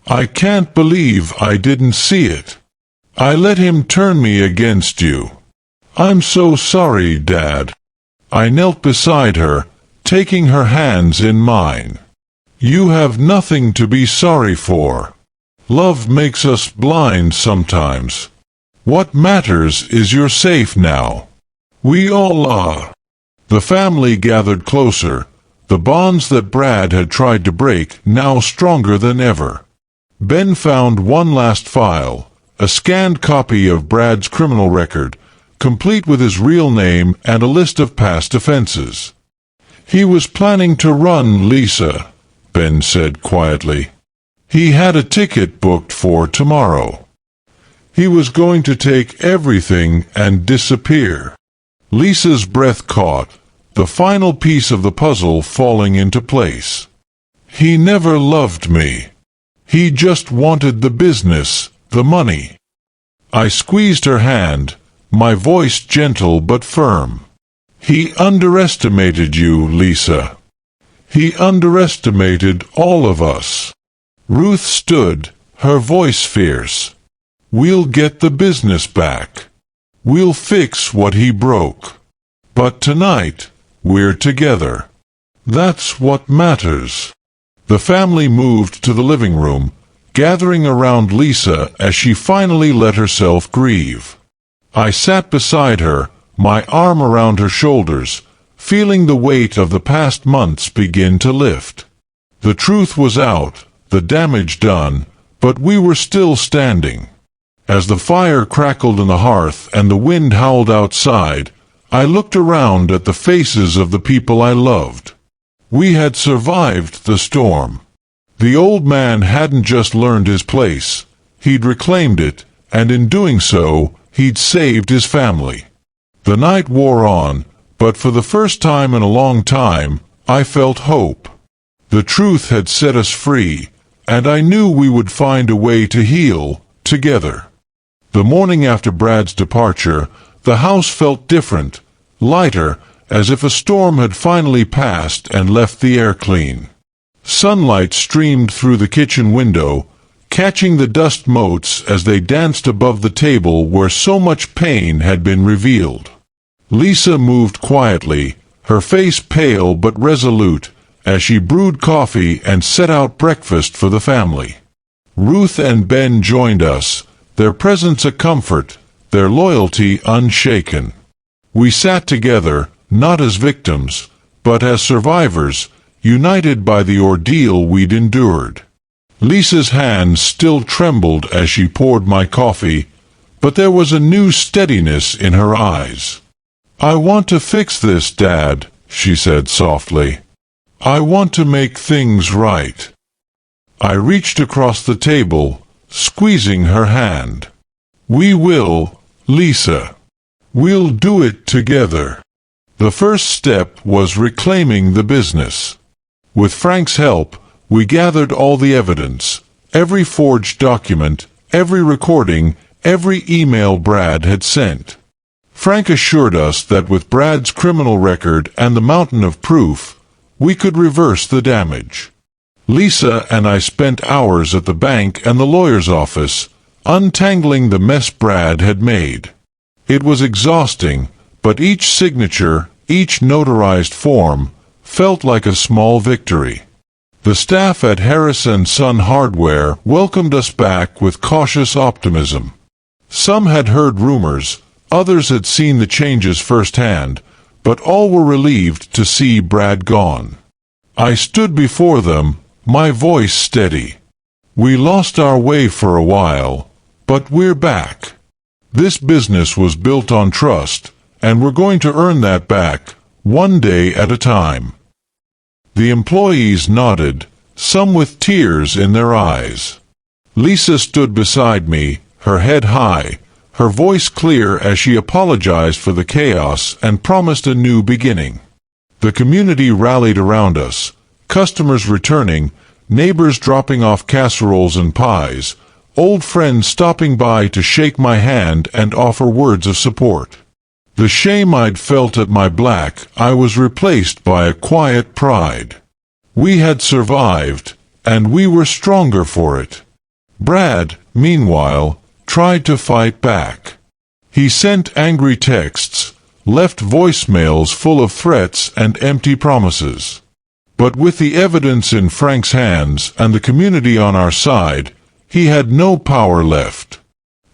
"I can't believe I didn't see it. I let him turn me against you. I'm so sorry, Dad." I knelt beside her, taking her hands in mine. "You have nothing to be sorry for. Love makes us blind sometimes. What matters is you're safe now. We all are." The family gathered closer, the bonds that Brad had tried to break now stronger than ever. Ben found one last file, a scanned copy of Brad's criminal record, complete with his real name and a list of past offenses. "He was planning to run, Lisa," Ben said quietly. "He had a ticket booked for tomorrow. He was going to take everything and disappear." Lisa's breath caught, the final piece of the puzzle falling into place. "He never loved me. He just wanted the business, the money." I squeezed her hand, my voice gentle but firm. "He underestimated you, Lisa. He underestimated all of us." Ruth stood, her voice fierce. "We'll get the business back. We'll fix what he broke. But tonight, we're together. That's what matters." The family moved to the living room, gathering around Lisa as she finally let herself grieve. I sat beside her, my arm around her shoulders, feeling the weight of the past months begin to lift. The truth was out, the damage done, but we were still standing. As the fire crackled in the hearth and the wind howled outside, I looked around at the faces of the people I loved. We had survived the storm. The old man hadn't just learned his place, he'd reclaimed it, and in doing so, he'd saved his family. The night wore on, but for the first time in a long time, I felt hope. The truth had set us free, and I knew we would find a way to heal, together. The morning after Brad's departure, the house felt different, lighter, as if a storm had finally passed and left the air clean. Sunlight streamed through the kitchen window, catching the dust motes as they danced above the table where so much pain had been revealed. Lisa moved quietly, her face pale but resolute, as she brewed coffee and set out breakfast for the family. Ruth and Ben joined us, their presence a comfort, their loyalty unshaken. We sat together, not as victims, but as survivors, united by the ordeal we'd endured. Lisa's hands still trembled as she poured my coffee, but there was a new steadiness in her eyes. "I want to fix this, Dad," she said softly. "I want to make things right." I reached across the table, squeezing her hand. "We will, Lisa. We'll do it together." The first step was reclaiming the business. With Frank's help, we gathered all the evidence, every forged document, every recording, every email Brad had sent. Frank assured us that with Brad's criminal record and the mountain of proof, we could reverse the damage. Lisa and I spent hours at the bank and the lawyer's office, untangling the mess Brad had made. It was exhausting, but each signature, each notarized form, felt like a small victory. The staff at Harris & Son Hardware welcomed us back with cautious optimism. Some had heard rumors, others had seen the changes firsthand, but all were relieved to see Brad gone. I stood before them, my voice steady. "We lost our way for a while, but we're back. This business was built on trust, and we're going to earn that back, one day at a time." The employees nodded, some with tears in their eyes. Lisa stood beside me, her head high, her voice clear as she apologized for the chaos and promised a new beginning. The community rallied around us, customers returning, neighbors dropping off casseroles and pies, old friends stopping by to shake my hand and offer words of support. The shame I'd felt at my black eye was replaced by a quiet pride. We had survived, and we were stronger for it. Brad, meanwhile, tried to fight back. He sent angry texts, left voicemails full of threats and empty promises. But with the evidence in Frank's hands and the community on our side, he had no power left.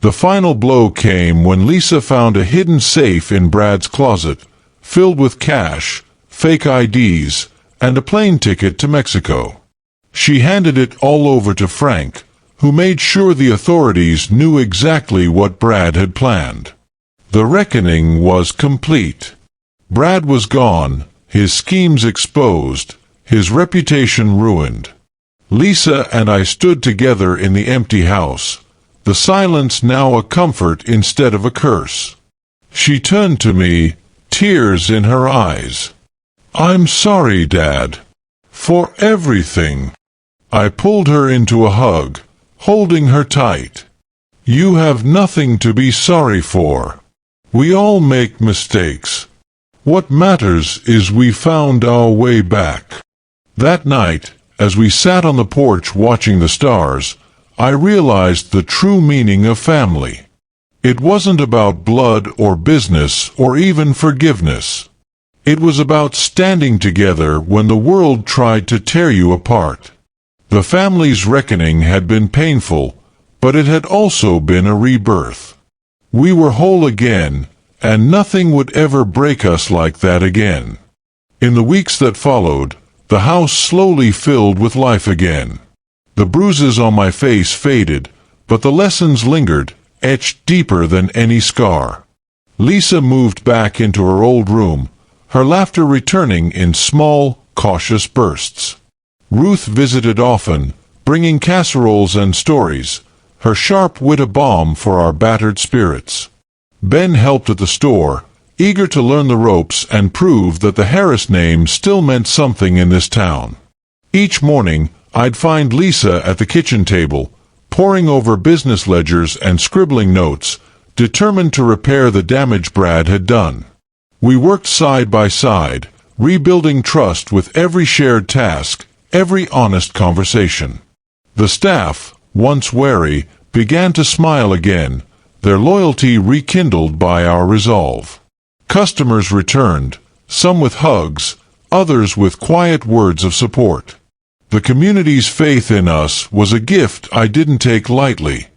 The final blow came when Lisa found a hidden safe in Brad's closet, filled with cash, fake IDs, and a plane ticket to Mexico. She handed it all over to Frank, who made sure the authorities knew exactly what Brad had planned. The reckoning was complete. Brad was gone, his schemes exposed, his reputation ruined. Lisa and I stood together in the empty house, the silence now a comfort instead of a curse. She turned to me, tears in her eyes. "I'm sorry, Dad. For everything." I pulled her into a hug, holding her tight. "You have nothing to be sorry for. We all make mistakes. What matters is we found our way back." That night, as we sat on the porch watching the stars, I realized the true meaning of family. It wasn't about blood or business or even forgiveness. It was about standing together when the world tried to tear you apart. The family's reckoning had been painful, but it had also been a rebirth. We were whole again, and nothing would ever break us like that again. In the weeks that followed, the house slowly filled with life again. The bruises on my face faded, but the lessons lingered, etched deeper than any scar. Lisa moved back into her old room, her laughter returning in small, cautious bursts. Ruth visited often, bringing casseroles and stories, her sharp wit a balm for our battered spirits. Ben helped at the store, eager to learn the ropes and prove that the Harris name still meant something in this town. Each morning, I'd find Lisa at the kitchen table, poring over business ledgers and scribbling notes, determined to repair the damage Brad had done. We worked side by side, rebuilding trust with every shared task, every honest conversation. The staff, once wary, began to smile again, their loyalty rekindled by our resolve. Customers returned, some with hugs, others with quiet words of support. The community's faith in us was a gift I didn't take lightly.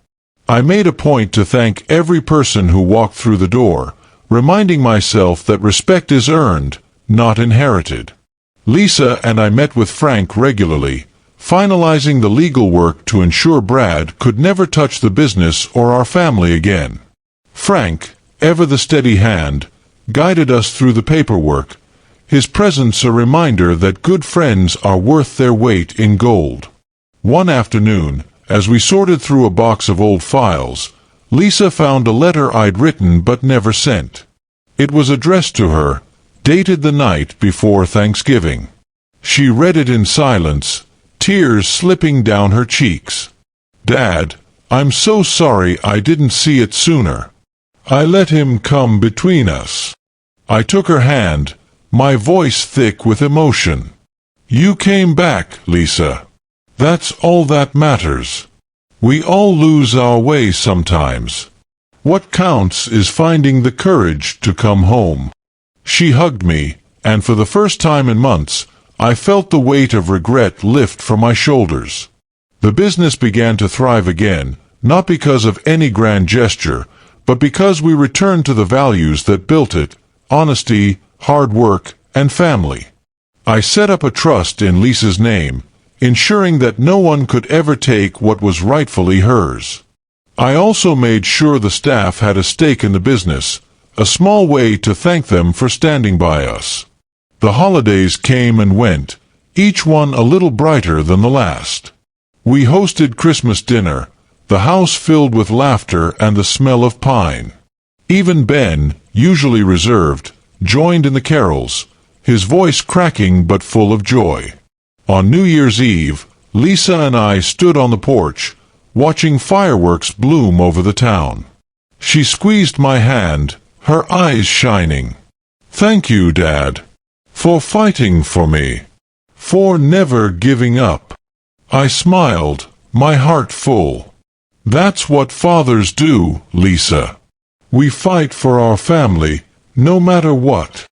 I made a point to thank every person who walked through the door, reminding myself that respect is earned, not inherited. Lisa and I met with Frank regularly, finalizing the legal work to ensure Brad could never touch the business or our family again. Frank, ever the steady hand, guided us through the paperwork, his presence a reminder that good friends are worth their weight in gold. One afternoon, as we sorted through a box of old files, Lisa found a letter I'd written but never sent. It was addressed to her, dated the night before Thanksgiving. She read it in silence, tears slipping down her cheeks. "Dad, I'm so sorry I didn't see it sooner. I let him come between us." I took her hand, my voice thick with emotion. "You came back, Lisa. That's all that matters. We all lose our way sometimes. What counts is finding the courage to come home." She hugged me, and for the first time in months, I felt the weight of regret lift from my shoulders. The business began to thrive again, not because of any grand gesture, but because we returned to the values that built it: honesty, hard work, and family. I set up a trust in Lisa's name, ensuring that no one could ever take what was rightfully hers. I also made sure the staff had a stake in the business, a small way to thank them for standing by us. The holidays came and went, each one a little brighter than the last. We hosted Christmas dinner, the house filled with laughter and the smell of pine. Even Ben, usually reserved, joined in the carols, his voice cracking but full of joy. On New Year's Eve, Lisa and I stood on the porch, watching fireworks bloom over the town. She squeezed my hand, her eyes shining. "Thank you, Dad, for fighting for me, for never giving up." I smiled, my heart full. "That's what fathers do, Lisa. We fight for our family, no matter what."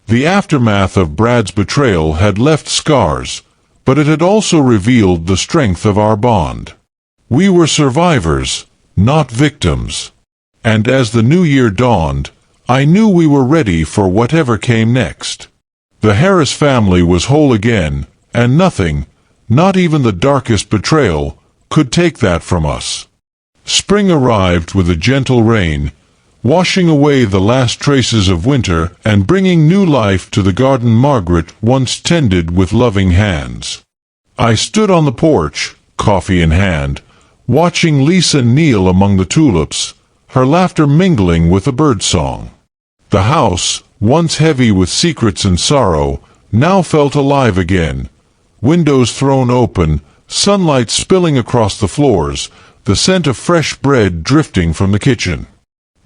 The aftermath of Brad's betrayal had left scars, but it had also revealed the strength of our bond. We were survivors, not victims. And as the new year dawned, I knew we were ready for whatever came next. The Harris family was whole again, and nothing, not even the darkest betrayal, could take that from us. Spring arrived with a gentle rain, washing away the last traces of winter and bringing new life to the garden Margaret once tended with loving hands. I stood on the porch, coffee in hand, watching Lisa kneel among the tulips, her laughter mingling with a birdsong. The house, once heavy with secrets and sorrow, now felt alive again. Windows thrown open, sunlight spilling across the floors, the scent of fresh bread drifting from the kitchen.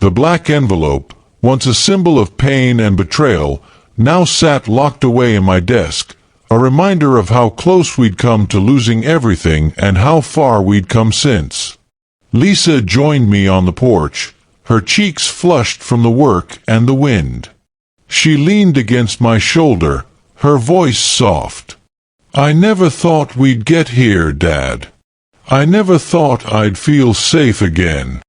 The black envelope, once a symbol of pain and betrayal, now sat locked away in my desk, a reminder of how close we'd come to losing everything and how far we'd come since. Lisa joined me on the porch, her cheeks flushed from the work and the wind. She leaned against my shoulder, her voice soft. "I never thought we'd get here, Dad. I never thought I'd feel safe again."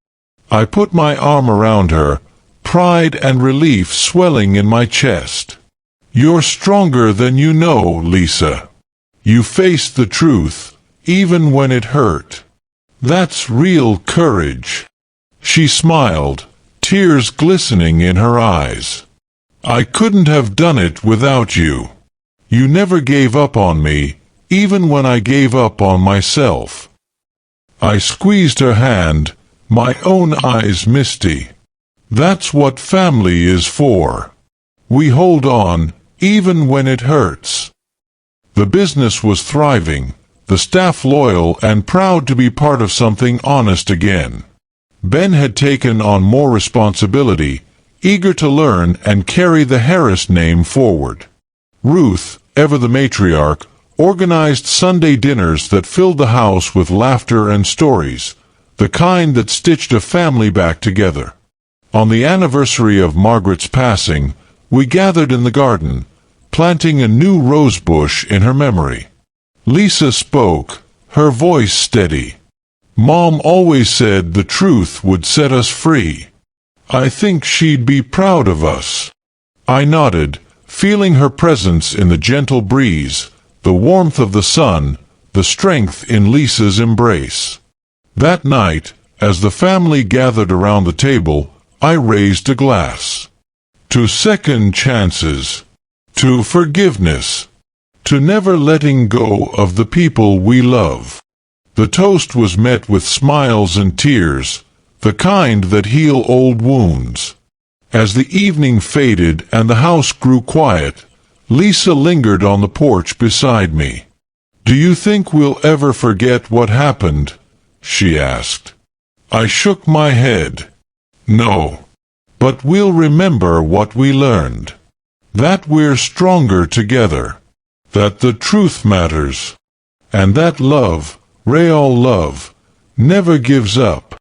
I put my arm around her, pride and relief swelling in my chest. "You're stronger than you know, Lisa. You faced the truth, even when it hurt. That's real courage." She smiled, tears glistening in her eyes. "I couldn't have done it without you. You never gave up on me, even when I gave up on myself." I squeezed her hand, my own eyes misty. That's what family is for. We hold on, even when it hurts. The business was thriving, the staff loyal and proud to be part of something honest again. Ben had taken on more responsibility, eager to learn and carry the Harris name forward. Ruth, ever the matriarch, organized Sunday dinners that filled the house with laughter and stories, the kind that stitched a family back together. On the anniversary of Margaret's passing, we gathered in the garden, planting a new rose bush in her memory. Lisa spoke, her voice steady. Mom always said the truth would set us free. I think she'd be proud of us. I nodded, feeling her presence in the gentle breeze, the warmth of the sun, the strength in Lisa's embrace. That night, as the family gathered around the table, I raised a glass. To second chances. To forgiveness. To never letting go of the people we love. The toast was met with smiles and tears, the kind that heal old wounds. As the evening faded and the house grew quiet, Lisa lingered on the porch beside me. "Do you think we'll ever forget what happened?" she asked. I shook my head. No. But we'll remember what we learned. That we're stronger together. That the truth matters. And that love, real love, never gives up.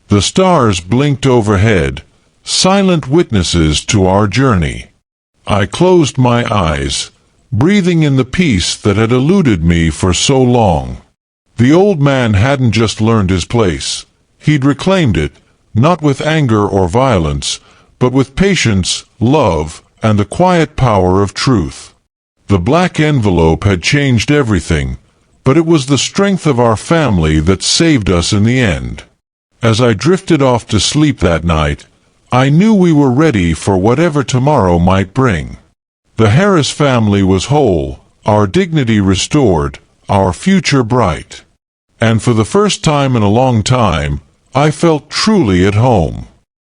The stars blinked overhead, silent witnesses to our journey. I closed my eyes, breathing in the peace that had eluded me for so long. The old man hadn't just learned his place. He'd reclaimed it, not with anger or violence, but with patience, love, and the quiet power of truth. The black envelope had changed everything, but it was the strength of our family that saved us in the end. As I drifted off to sleep that night, I knew we were ready for whatever tomorrow might bring. The Harris family was whole, our dignity restored, our future bright. And for the first time in a long time, I felt truly at home.